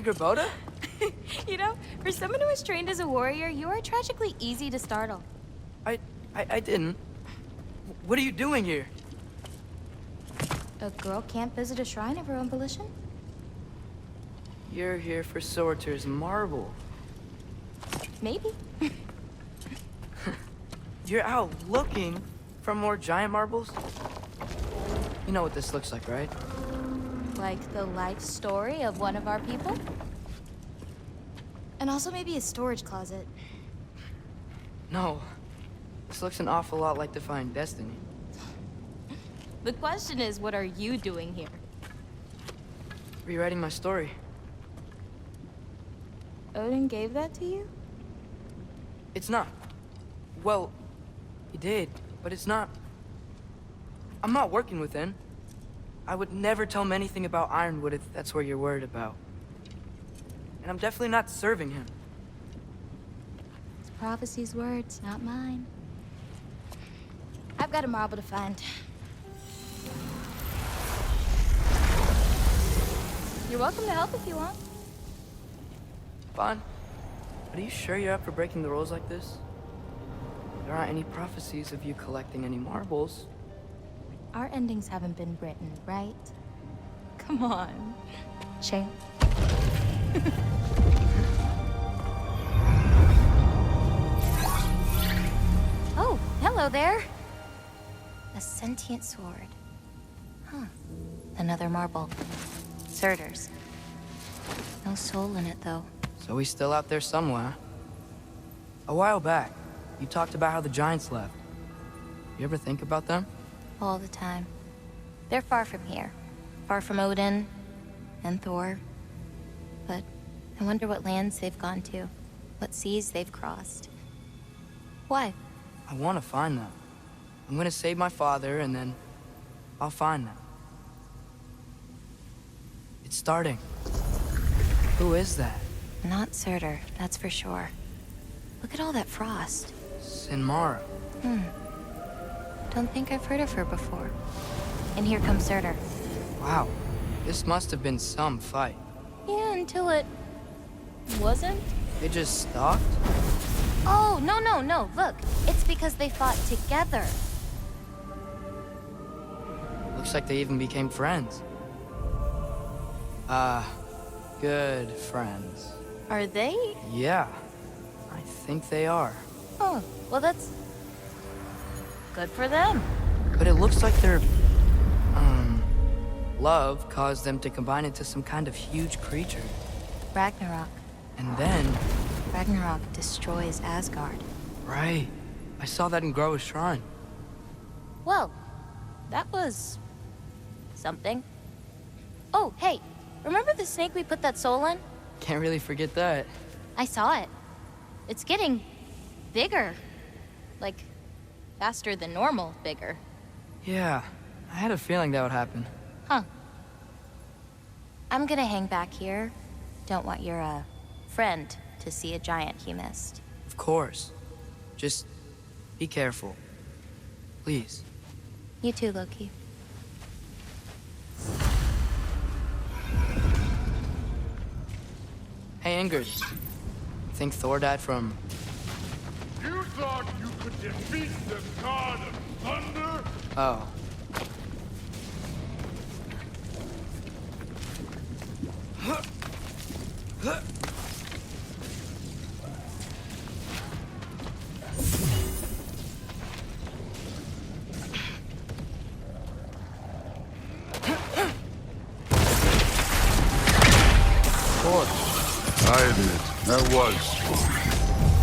Gerboda? You know, for someone who was trained as a warrior, you are tragically easy to startle. I didn't. What are you doing here? A girl can't visit a shrine of her own volition? You're here for Sorter's marble. Maybe. You're out looking for more giant marbles? You know what this looks like, right? Like the life story of one of our people? And also maybe a storage closet. No. This looks an awful lot like Defying Destiny. The question is, what are you doing here? Rewriting my story. Odin gave that to you? It's not. Well, he did, but it's not. I'm not working with him. I would never tell him anything about Ironwood if that's what you're worried about. And I'm definitely not serving him. It's prophecy's words, not mine. I've got a marble to find. You're welcome to help if you want. Fine. But are you sure you're up for breaking the rules like this? There aren't any prophecies of you collecting any marbles. Our endings haven't been written, right? Come on. Shane. Oh, hello there. A sentient sword. Huh. Another marble. Surtur's. No soul in it, though. So he's still out there somewhere. A while back, you talked about how the giants left. You ever think about them? All the time. They're far from here. Far from Odin and Thor. But I wonder what lands they've gone to. What seas they've crossed. Why? I want to find them. I'm gonna save my father, and then I'll find them. It's starting. Who is that? Not Surtur, that's for sure. Look at all that frost. Sinmara. Don't think I've heard of her before. And here comes Surtur. Wow. This must have been some fight. Yeah, until it... wasn't? They just stalked? Oh, no. Look, it's because they fought together. Looks like they even became friends. Good friends. Are they? Yeah, I think they are. Oh, well that's... good for them. But it looks like their, love caused them to combine into some kind of huge creature. Ragnarok. And then... Ragnarok destroys Asgard. Right. I saw that in Groa's shrine. Well, that was... something. Oh, hey, remember the snake we put that soul in? Can't really forget that. I saw it. It's getting... bigger. Like, faster than normal bigger. Yeah, I had a feeling that would happen. Huh. I'm gonna hang back here. Don't want your, friend to see a giant he missed. Of course. Just be careful. Please. You too, Loki. Hey, Ingrid. Think Thor died from... You thought you could defeat the god of thunder? Oh. I admit, that was fun.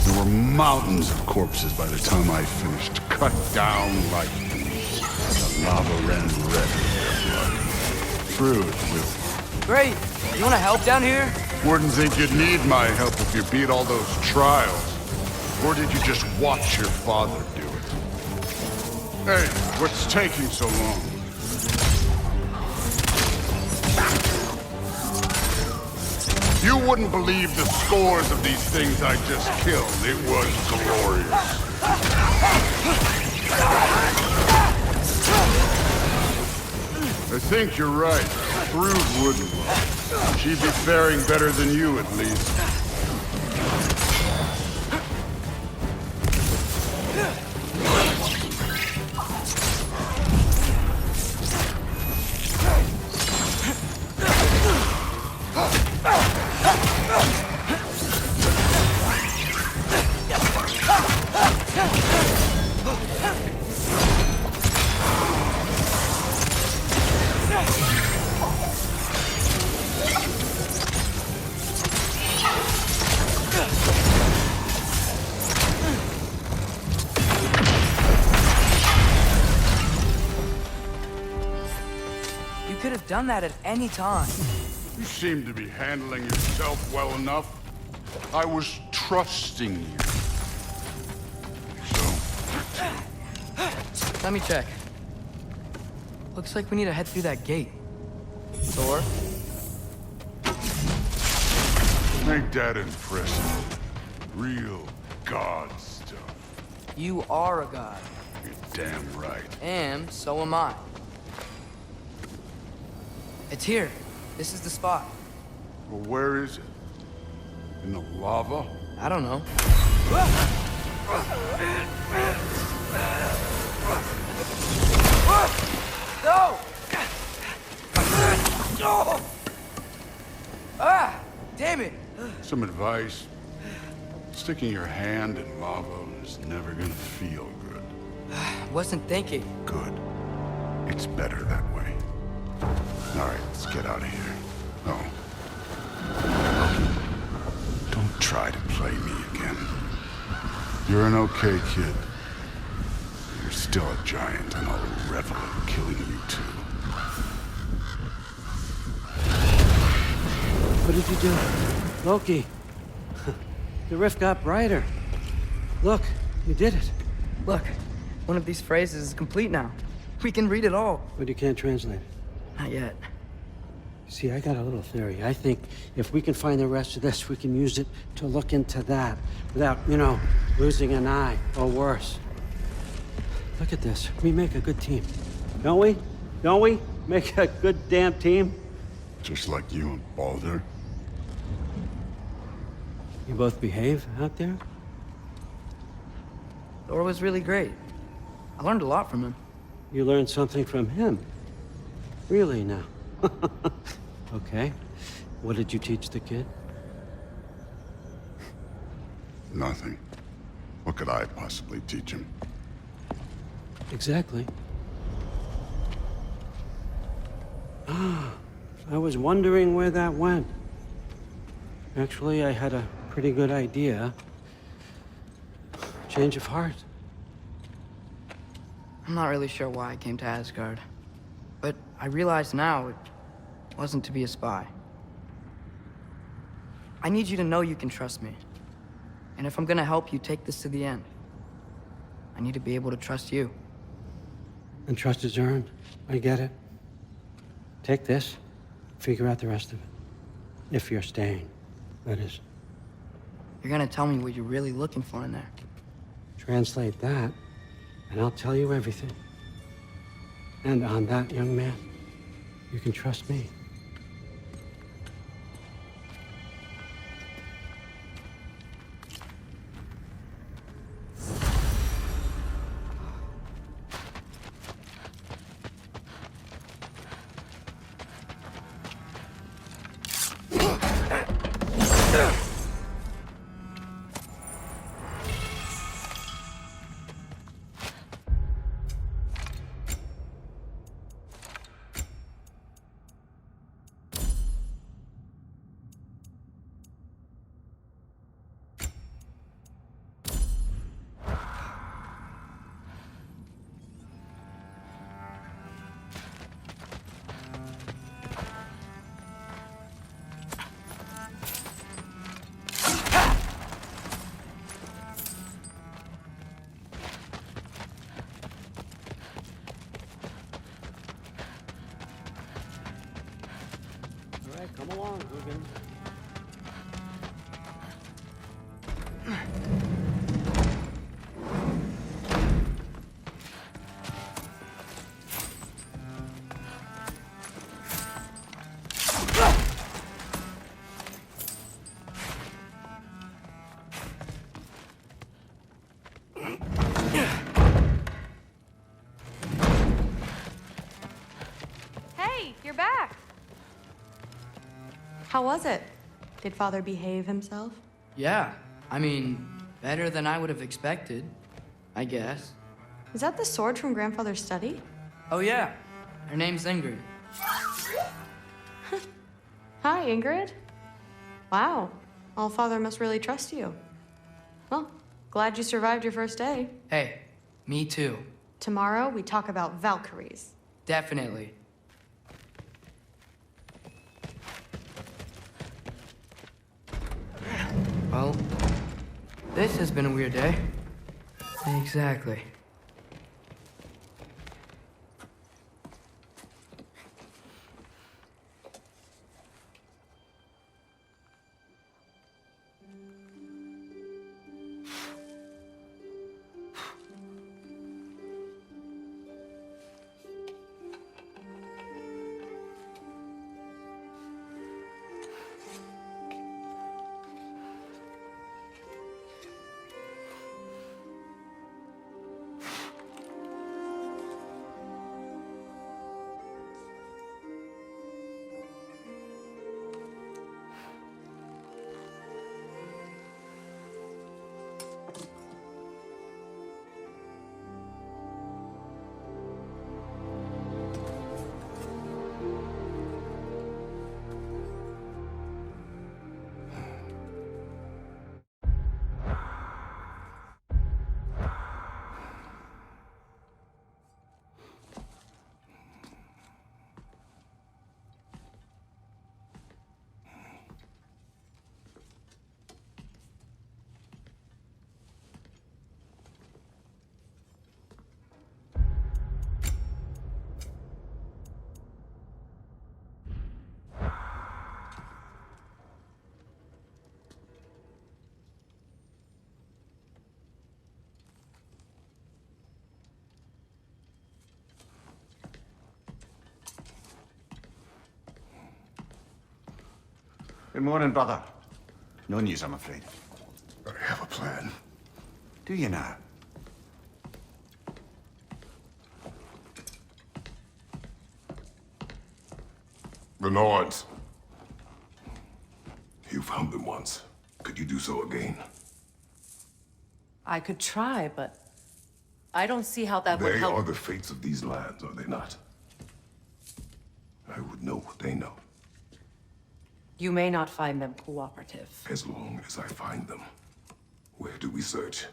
There were mountains of corpses by the time I finished, cut down like bees. The lava ran red with their blood. True, too. Great! You wanna help down here? Wouldn't think you'd need my help if you beat all those trials. Or did you just watch your father do it? Hey, what's taking so long? You wouldn't believe the scores of these things I just killed. It was glorious. I think you're right. Brood wouldn't. She'd be faring better than you, at least. You could have done that at any time. You seem to be handling yourself well enough. I was trusting you. So? Let me check. Looks like we need to head through that gate. Thor? Ain't that impressive? Real god stuff. You are a god. You're damn right. And so am I. It's here. This is the spot. Well, where is it? In the lava? I don't know. No! Ah! Damn it! Some advice. Sticking your hand in lava is never gonna feel good. Wasn't thinking. Good. It's better that way. All right, let's get out of here. Oh. Don't try to play me again. You're an okay kid. You're still a giant, and I'll revel in killing you too. What did you do? Loki. The rift got brighter. Look, you did it. Look, one of these phrases is complete now. We can read it all. But you can't translate it. Not yet. See, I got a little theory. I think if we can find the rest of this, we can use it to look into that without, losing an eye or worse. Look at this. We make a good team. Don't we? Don't we? Make a good damn team? Just like you and Baldur. You both behave out there? Thor was really great. I learned a lot from him. You learned something from him? Really now? Okay. What did you teach the kid? Nothing. What could I possibly teach him? Exactly. I was wondering where that went. Actually, I had a pretty good idea. Change of heart. I'm not really sure why I came to Asgard. But I realize now it wasn't to be a spy. I need you to know you can trust me. And if I'm gonna help you take this to the end, I need to be able to trust you. And trust is earned. I get it. Take this, figure out the rest of it. If you're staying, that is. You're gonna tell me what you're really looking for in there. Translate that, and I'll tell you everything. And on that, young man, you can trust me. back. How was it? Did Father behave himself? Yeah, I mean, better than I would have expected, I guess. Is that the sword from Grandfather's study? Oh yeah, her name's Ingrid. Hi, Ingrid. Wow, All-Father must really trust you. Well, glad you survived your first day. Hey, me too. Tomorrow, we talk about Valkyries. Definitely. Well, this has been a weird day. Exactly. Good morning, brother. No news, I'm afraid. I have a plan. Do you now? The Norns. You found them once. Could you do so again? I could try, but I don't see how that would They help. are the fates of these lands, are they not? I would know what they know, You may not find them cooperative. as long as I find them. Where do we search?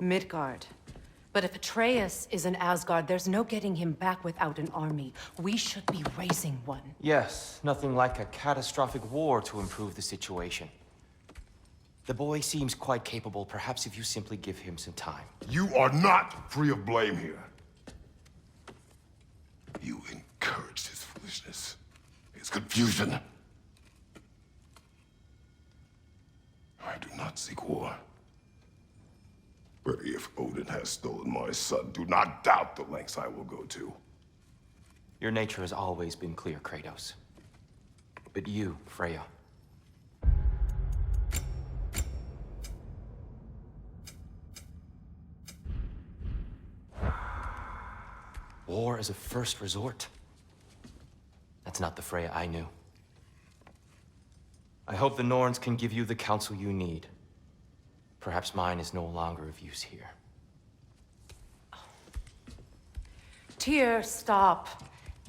Midgard. But if Atreus is in Asgard, there's no getting him back without an army. We should be raising one. Yes, nothing like a catastrophic war to improve the situation. The boy seems quite capable. Perhaps if you simply give him some time. You are not free of blame here. You encouraged his foolishness, his confusion. I do not seek war. But if Odin has stolen my son, do not doubt the lengths I will go to. Your nature has always been clear, Kratos. But you, Freya. War as a first resort. That's not the Freya I knew. I hope the Norns can give you the counsel you need. Perhaps mine is no longer of use here. Tyr, stop.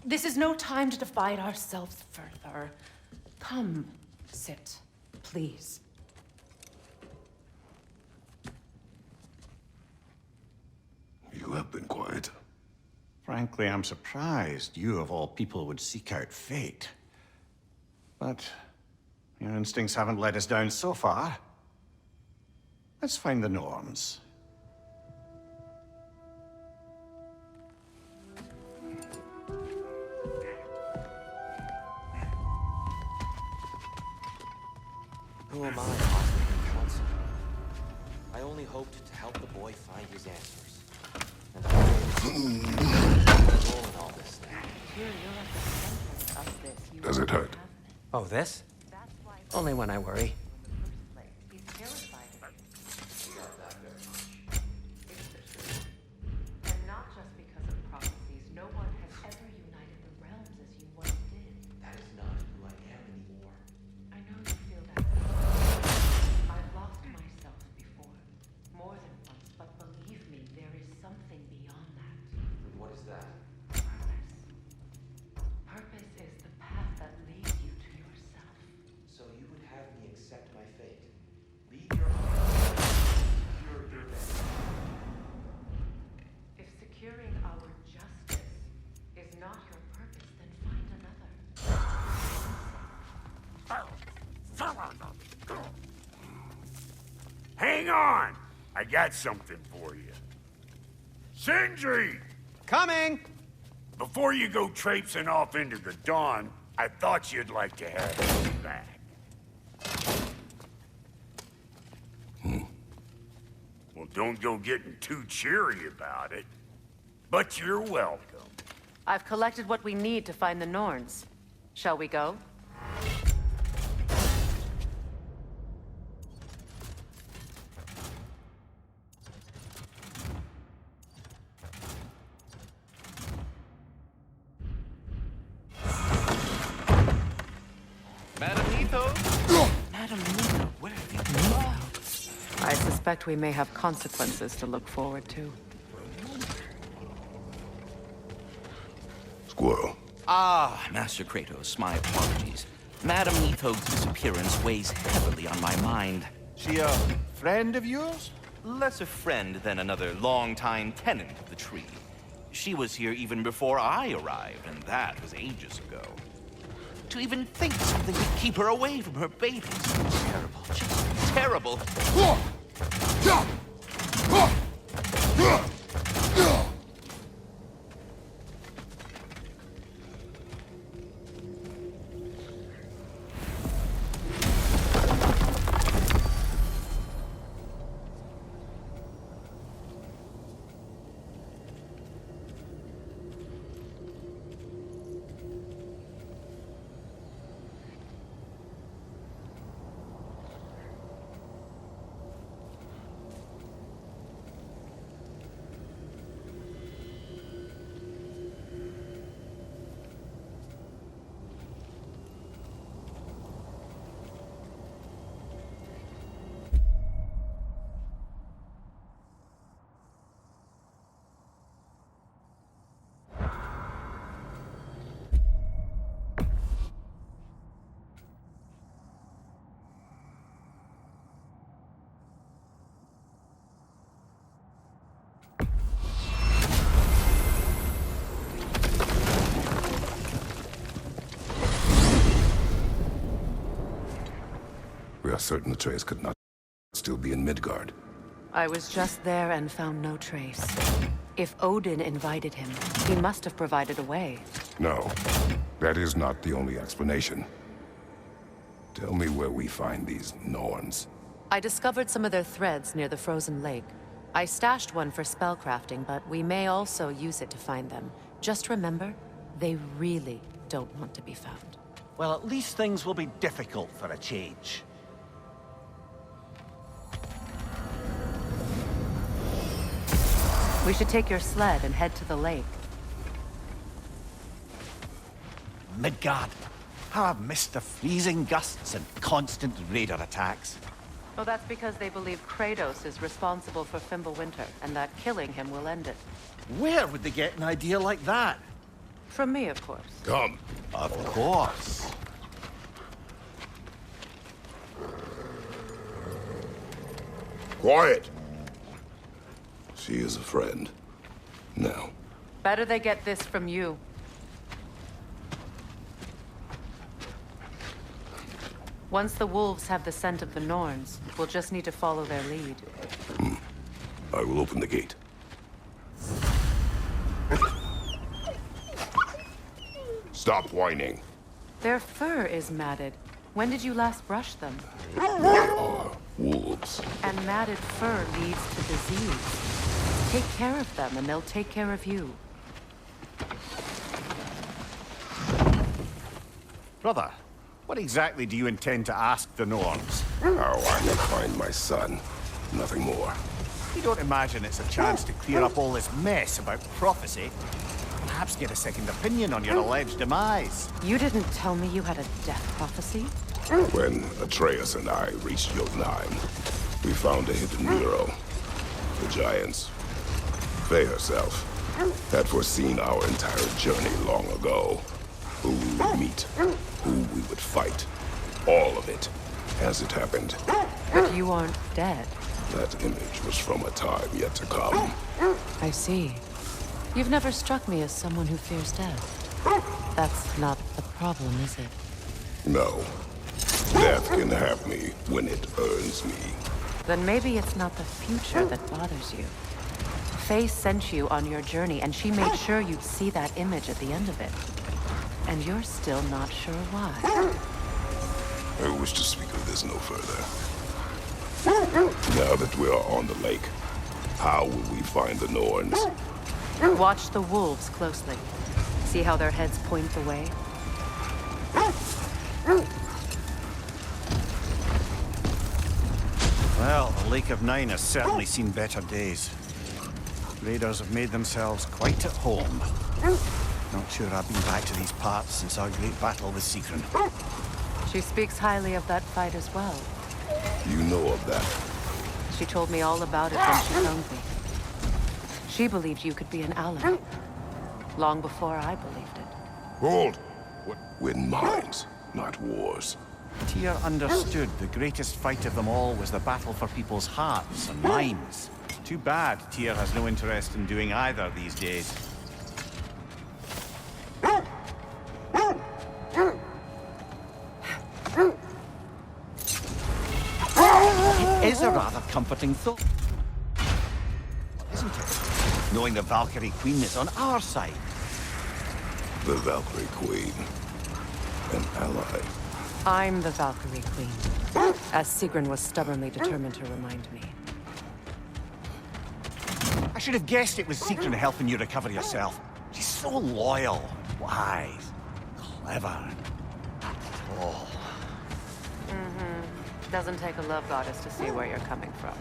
This is no time to divide ourselves further. Come, sit, please. You have been quiet. Frankly, I'm surprised you, of all people, would seek out fate. But your instincts haven't let us down so far. Let's find the Norns. Who am I offering counsel? I only hoped to help the boy find his answers. And role in all this thing. Tyr, you're at the center of this. You Does it hurt? Oh, this? That's why Only when I worry. in the first place, he's terrified of you. And not just because of prophecies. No one has Hang on! I got something for you. Sindri! Coming! Before you go traipsing off into the dawn, I thought you'd like to have this back. Well, don't go getting too cheery about it. But you're welcome. I've collected what we need to find the Norns. Shall we go? Madam Nito? Madam Nito, where have you been? I suspect we may have consequences to look forward to. Squirrel. Ah, Master Kratos, my apologies. Madam Nito's disappearance weighs heavily on my mind. She a friend of yours? Less a friend than another longtime tenant of the tree. She was here even before I arrived, and that was ages ago. To even think something could keep her away from her babies. Terrible, just terrible. We are certain Atreus could not still be in Midgard. I was just there and found no trace. If Odin invited him, he must have provided a way. No, that is not the only explanation. Tell me where we find these Norns. I discovered some of their threads near the frozen lake. I stashed one for spellcrafting, but we may also use it to find them. Just remember, they really don't want to be found. Well, at least things will be difficult for a change. We should take your sled and head to the lake. Midgard. How I've missed the freezing gusts and constant raider attacks. Well, that's because they believe Kratos is responsible for Fimbulwinter, and that killing him will end it. Where would they get an idea like that? From me, of course. Come. Of course. Quiet. She is a friend. Now. Better they get this from you. Once the wolves have the scent of the Norns, we'll just need to follow their lead. I will open the gate. Stop whining. Their fur is matted. When did you last brush them? They are wolves. And matted fur leads to disease. Take care of them, and they'll take care of you. Brother, what exactly do you intend to ask the Norns? How I may find my son. Nothing more. You don't imagine it's a chance to clear up all this mess about prophecy? Perhaps get a second opinion on your alleged demise. You didn't tell me you had a death prophecy? When Atreus and I reached Jotunheim, we found a hidden mural. The giants, Faye herself, had foreseen our entire journey long ago. Who we would meet, who we would fight. All of it, as it happened. But you aren't dead. That image was from a time yet to come. I see. You've never struck me as someone who fears death. That's not the problem, is it? No. Death can have me when it earns me. Then maybe it's not the future that bothers you. Faye sent you on your journey, and she made sure you'd see that image at the end of it. And you're still not sure why. I wish to speak of this no further. Now that we are on the lake, how will we find the Norns? Watch the wolves closely. See how their heads point the way? Well, the Lake of Nine has certainly seen better days. Raiders have made themselves quite at home. Not sure I've been back to these parts since our great battle with Sigrun. She speaks highly of that fight as well. You know of that. She told me all about it when she found me. She believed you could be an ally. Long before I believed it. Hold! Win minds, not wars. Tyr understood the greatest fight of them all was the battle for people's hearts and minds. Too bad Tyr has no interest in doing either these days. It is a rather comforting thought, isn't it? Knowing the Valkyrie Queen is on our side. The Valkyrie Queen. An ally. I'm the Valkyrie Queen, as Sigrun was stubbornly determined to remind me. I should have guessed it was Sigrun helping you recover yourself. She's so loyal, wise, clever. Oh. Doesn't take a love goddess to see where you're coming from.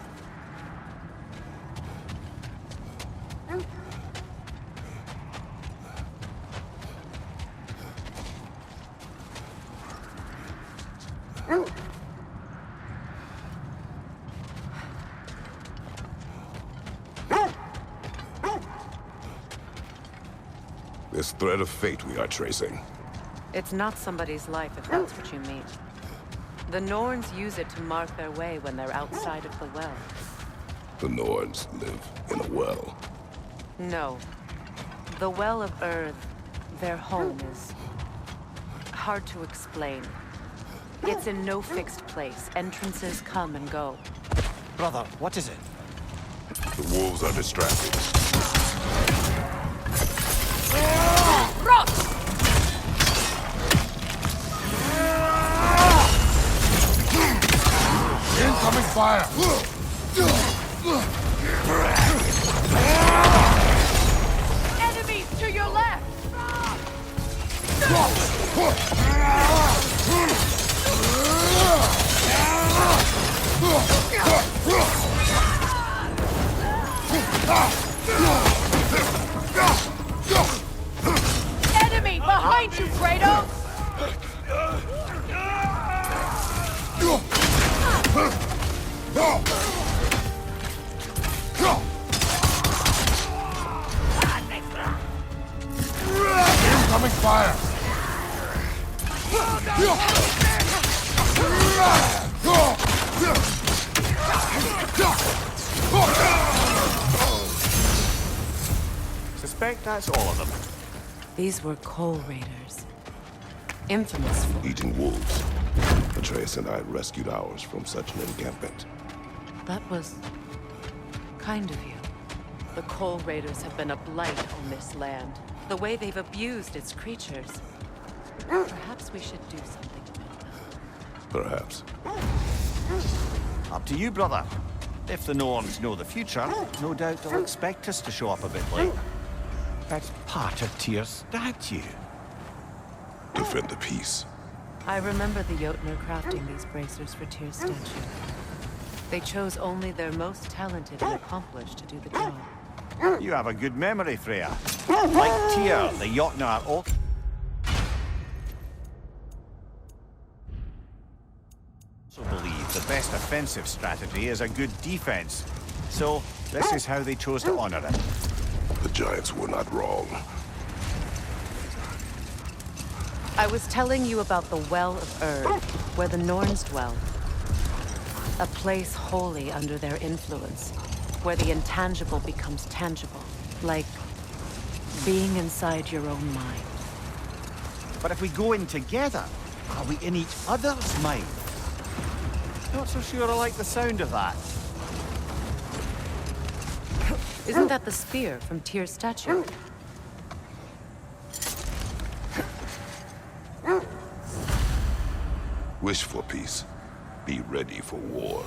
This thread of fate we are tracing. It's not somebody's life, if that's what you mean. The Norns use it to mark their way when they're outside of the well. The Norns live in a well. No. The Well of Earth, their home, is hard to explain. It's in no fixed place. Entrances come and go. Brother, what is it? The wolves are distracted. Incoming fire! Enemies to your left! Enemy behind you, Kratos! Incoming fire! Suspect that's all of them. These were Coal Raiders. Infamous for... Eating wolves. Atreus and I rescued ours from such an encampment. That was... kind of you. The Coal Raiders have been a blight on this land. The way they've abused its creatures. Perhaps we should do something about that. Perhaps. Up to you, brother. If the Norns know the future, no doubt they'll expect us to show up a bit late. That's part of Tyr's statue. Defend the peace. I remember the Jotnar crafting these bracers for Tyr's statue. They chose only their most talented and accomplished to do the job. You have a good memory, Freya. Like Tyr, the Jotnar also believe the best offensive strategy is a good defense. So, this is how they chose to honor it. The giants were not wrong. I was telling you about the Well of Erd, where the Norns dwell. A place holy under their influence, where the intangible becomes tangible, like being inside your own mind. But if we go in together, are we in each other's mind? Not so sure I like the sound of that. Isn't that the spear from Tyr's statue? Wish for peace. Be ready for war.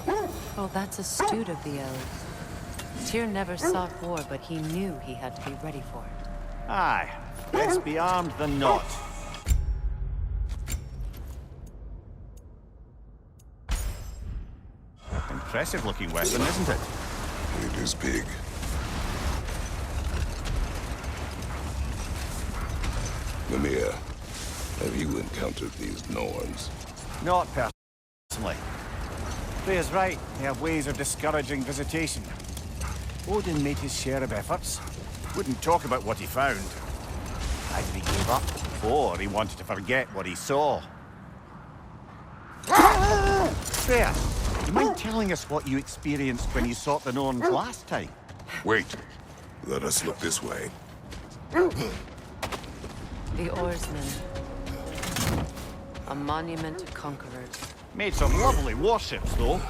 Oh, that's astute of the elves. Tyr never sought war, but he knew he had to be ready for it. Aye, best be armed than not. Impressive looking weapon, isn't it? It is big. Mimir, have you encountered these Norns? Not personally. Freya's right, they have ways of discouraging visitation. Odin made his share of efforts. Wouldn't talk about what he found. Either he gave up, or he wanted to forget what he saw. Freya, do you mind telling us what you experienced when you sought the Norns last time? Wait. Let us look this way. The Oarsmen. A monument to conquerors. Made some lovely warships, though.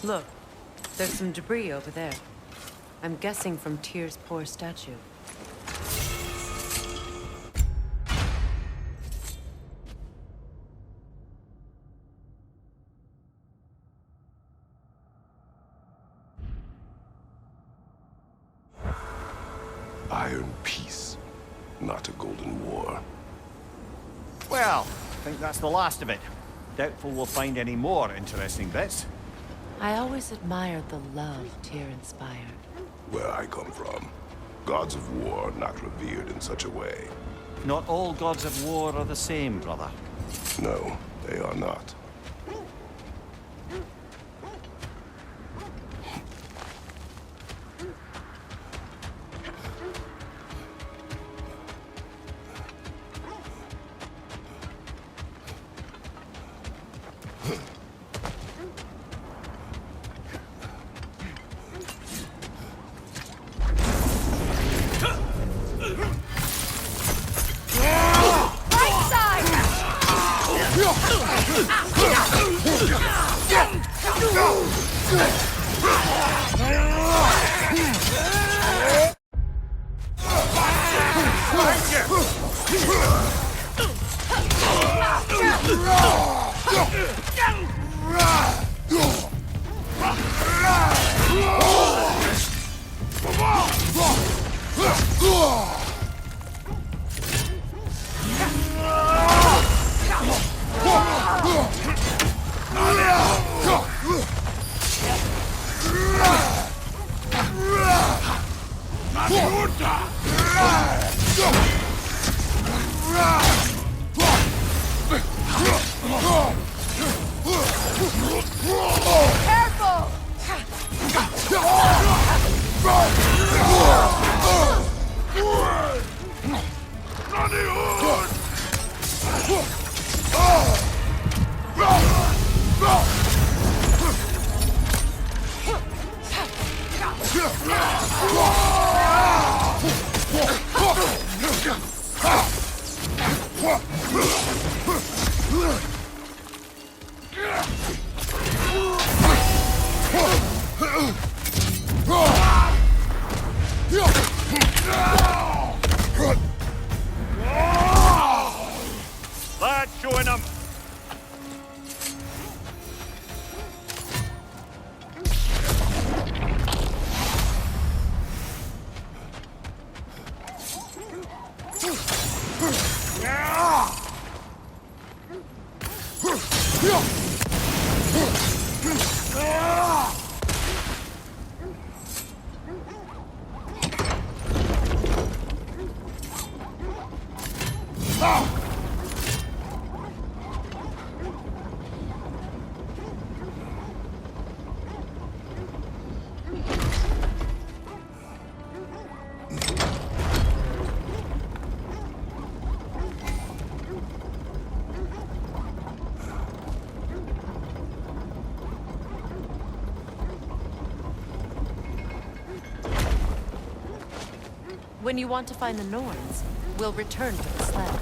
Look, there's some debris over there. I'm guessing from Tyr's poor statue. Iron peace, not a golden war. Well, I think that's the last of it. Doubtful we'll find any more interesting bits. I always admired the love Tyr inspired. Where I come from, gods of war are not revered in such a way. Not all gods of war are the same, brother. No, they are not. Let's join them. When you want to find the Norns, we'll return to the sled.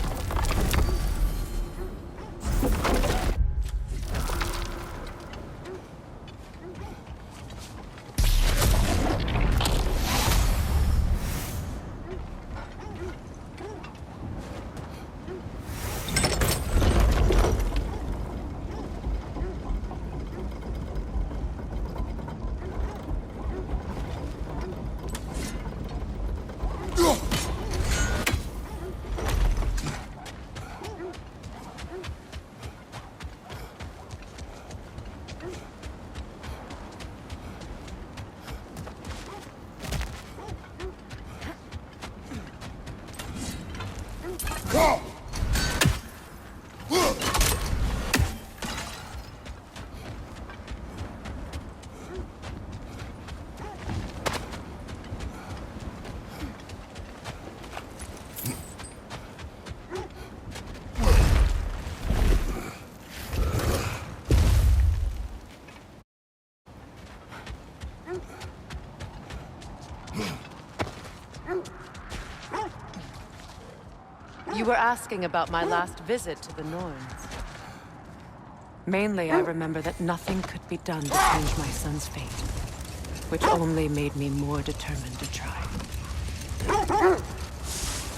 You were asking about my last visit to the Norns. Mainly, I remember that nothing could be done to change my son's fate, which only made me more determined to try.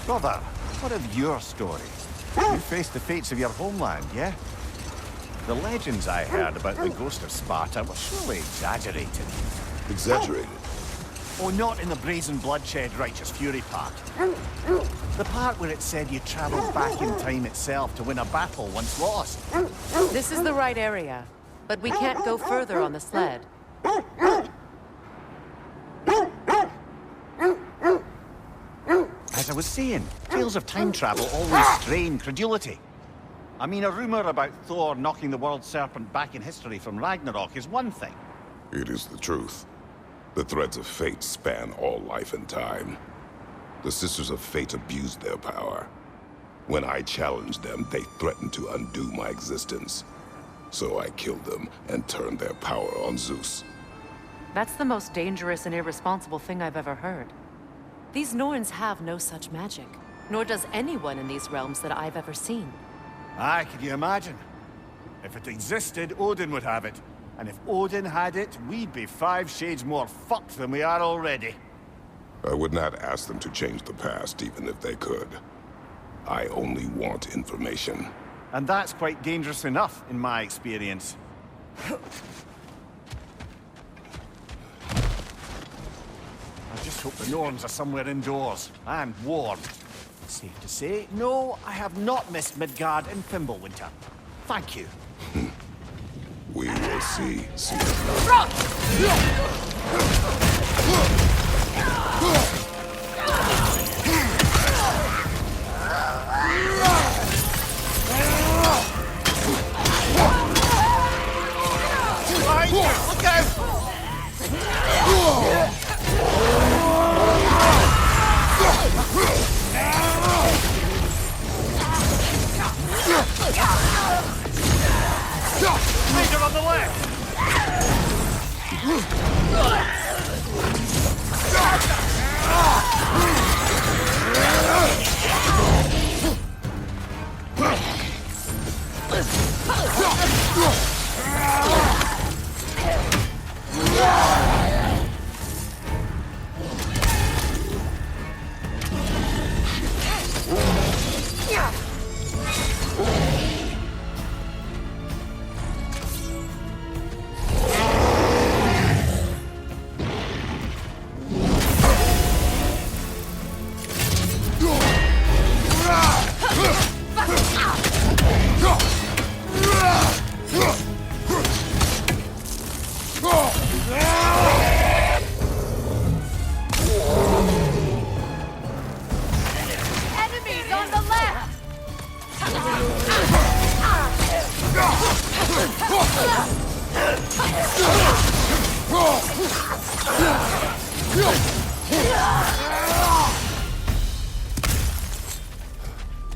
Brother, what of your story? You faced the fates of your homeland, yeah? The legends I heard about the ghost of Sparta were surely exaggerated. Exaggerated? Oh, not in the brazen bloodshed righteous fury part. The part where it said you traveled back in time itself to win a battle once lost. This is the right area, but we can't go further on the sled. As I was saying, tales of time travel always strain credulity. I mean, a rumor about Thor knocking the world serpent back in history from Ragnarok is one thing. It is the truth. The threads of fate span all life and time. The Sisters of Fate abused their power. When I challenged them, they threatened to undo my existence. So I killed them and turned their power on Zeus. That's the most dangerous and irresponsible thing I've ever heard. These Norns have no such magic, nor does anyone in these realms that I've ever seen. Aye, can you imagine? If it existed, Odin would have it. And if Odin had it, we'd be 5 shades more fucked than we are already. I would not ask them to change the past, even if they could. I only want information. And that's quite dangerous enough, in my experience. I just hope the Norns are somewhere indoors, and warm. Safe to say, no, I have not missed Midgard and Fimbulwinter. Thank you. We will see soon.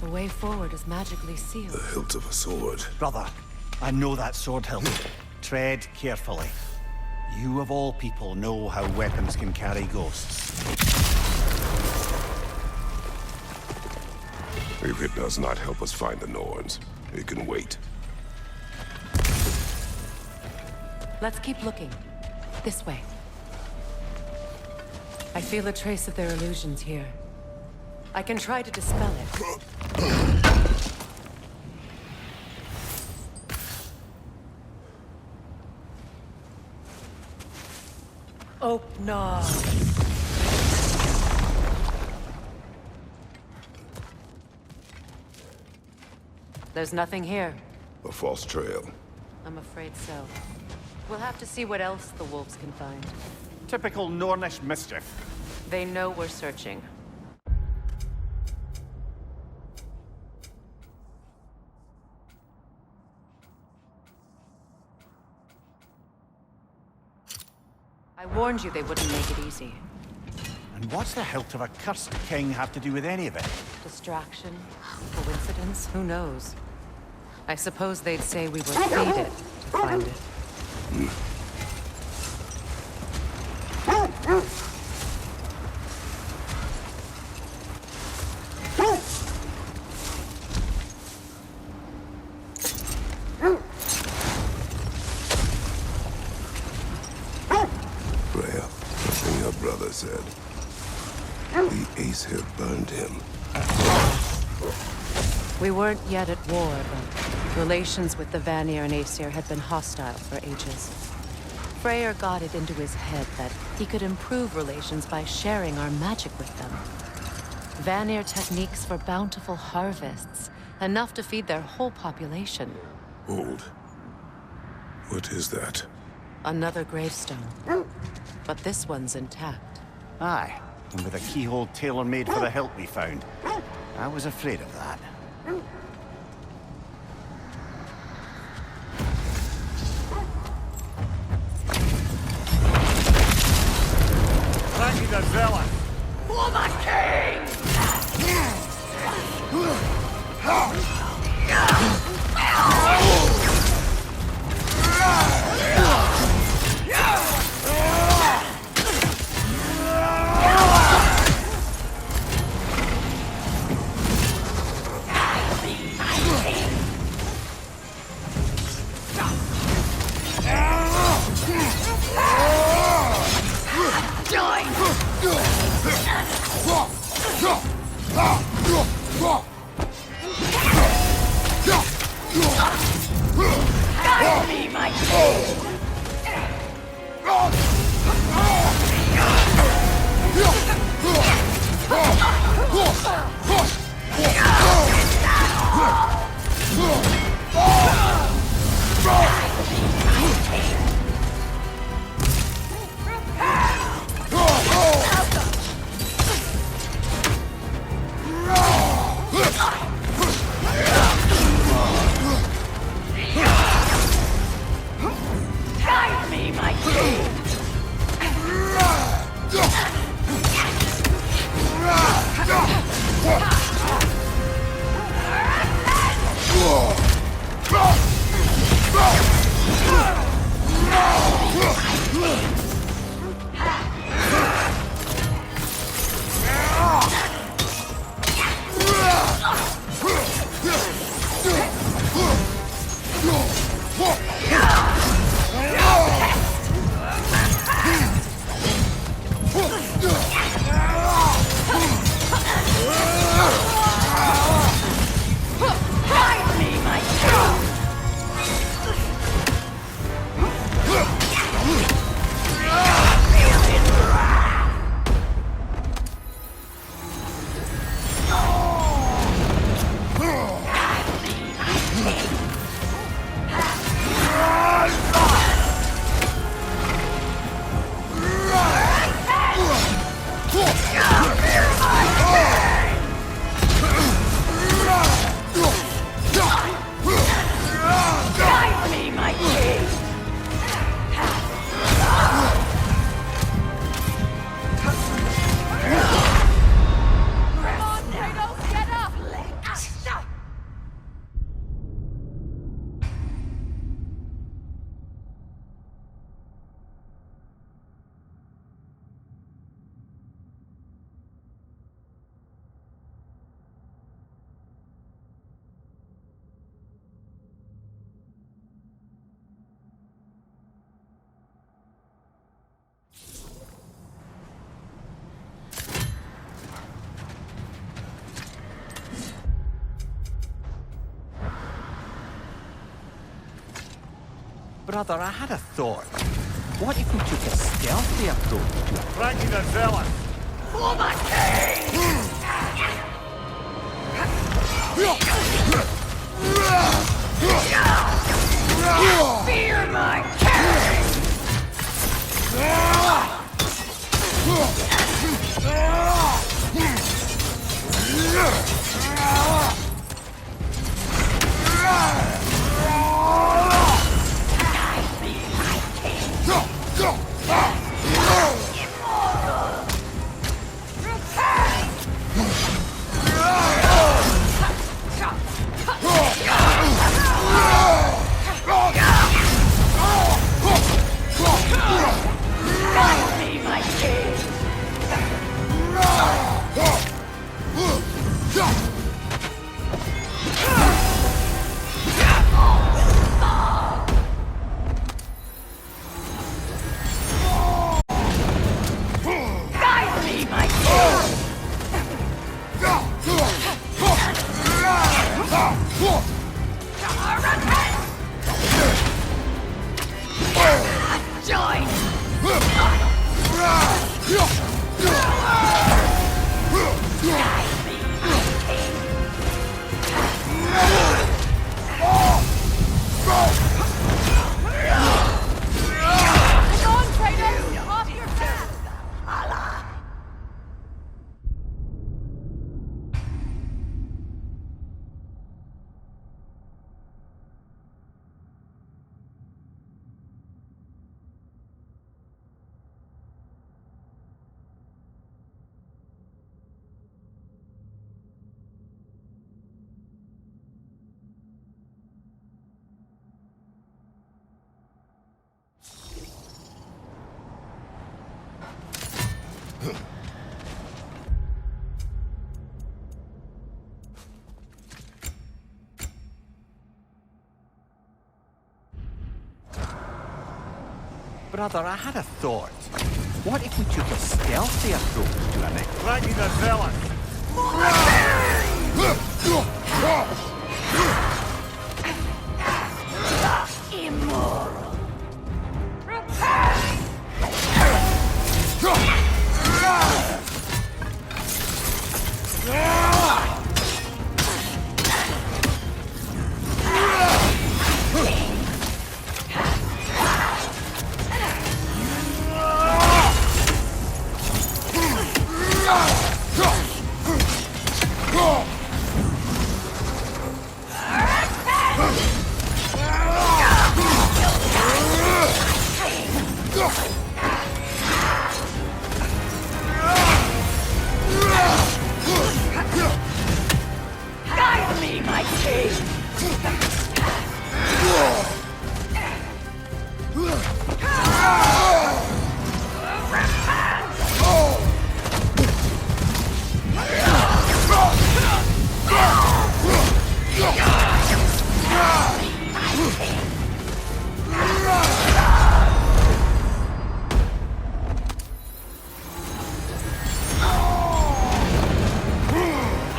The way forward is magically sealed. The hilt of a sword. Brother, I know that sword hilt. Tread carefully. You of all people know how weapons can carry ghosts. If it does not help us find the Norns, it can wait. Let's keep looking. This way. I feel a trace of their illusions here. I can try to dispel it. Open. There's nothing here. A false trail. I'm afraid so. We'll have to see what else the wolves can find. Typical Nornish mischief. They know we're searching. I warned you they wouldn't make it easy. And what's the hilt of a cursed king have to do with any of it? Distraction? Coincidence? Who knows? I suppose they'd say we were fated to find it. Freya, something your brother said. The Aesir burned him. We weren't yet at war, but relations with the Vanir and Aesir had been hostile for ages. Freyr got it into his head that he could improve relations by sharing our magic with them. Vanir techniques for bountiful harvests, enough to feed their whole population. Hold. What is that? Another gravestone. But this one's intact. Aye, and with a keyhole tailor-made for the hilt we found. I was afraid of that. Thank you, Godzilla. For the king! Brother, I had a thought. What if we took a stealthy approach to it? Frankie the Zealot! Fear my king! Brother, I had a thought. What if we took a stealthy approach to it? Frankie the Zealot! Immoral. Guide me, my king!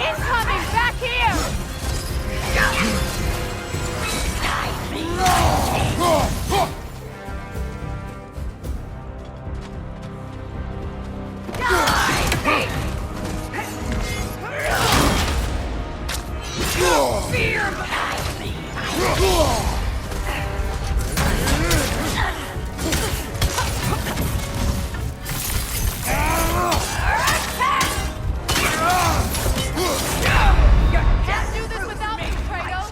Incoming! Back here! Fear can't do this without me, Kratos!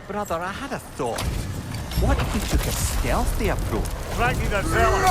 Brother, I had a thought. What if we took a stealthy approach? Frankie the Zealot!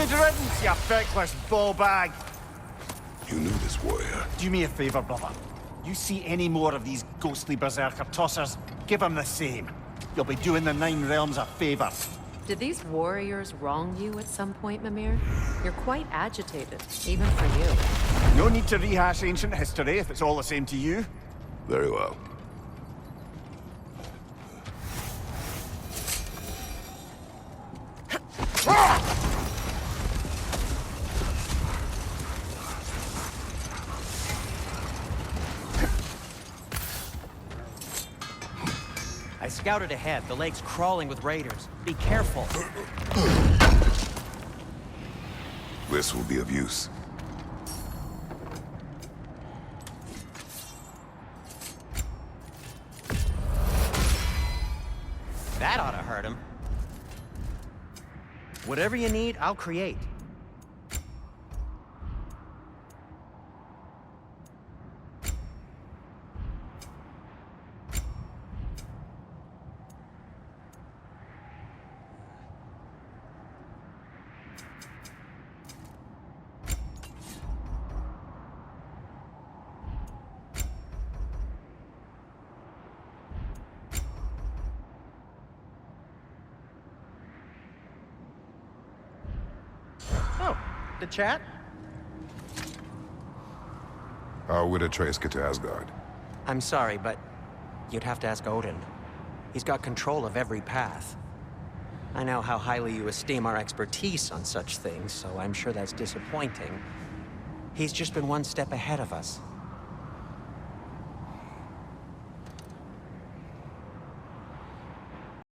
Good riddance, you feckless ball bag. You knew this warrior. Do me a favor, brother. You see any more of these ghostly berserker tossers, give them the same. You'll be doing the Nine Realms a favor. Did these warriors wrong you at some point, Mimir? You're quite agitated, even for you. No need to rehash ancient history if it's all the same to you. Very well. I scouted ahead. The lake's crawling with raiders. Be careful. This will be of use. That ought to hurt him. Whatever you need, I'll create. Oh, the chat? How would Atreus get to Asgard? I'm sorry, but you'd have to ask Odin. He's got control of every path. I know how highly you esteem our expertise on such things, so I'm sure that's disappointing. He's just been one step ahead of us.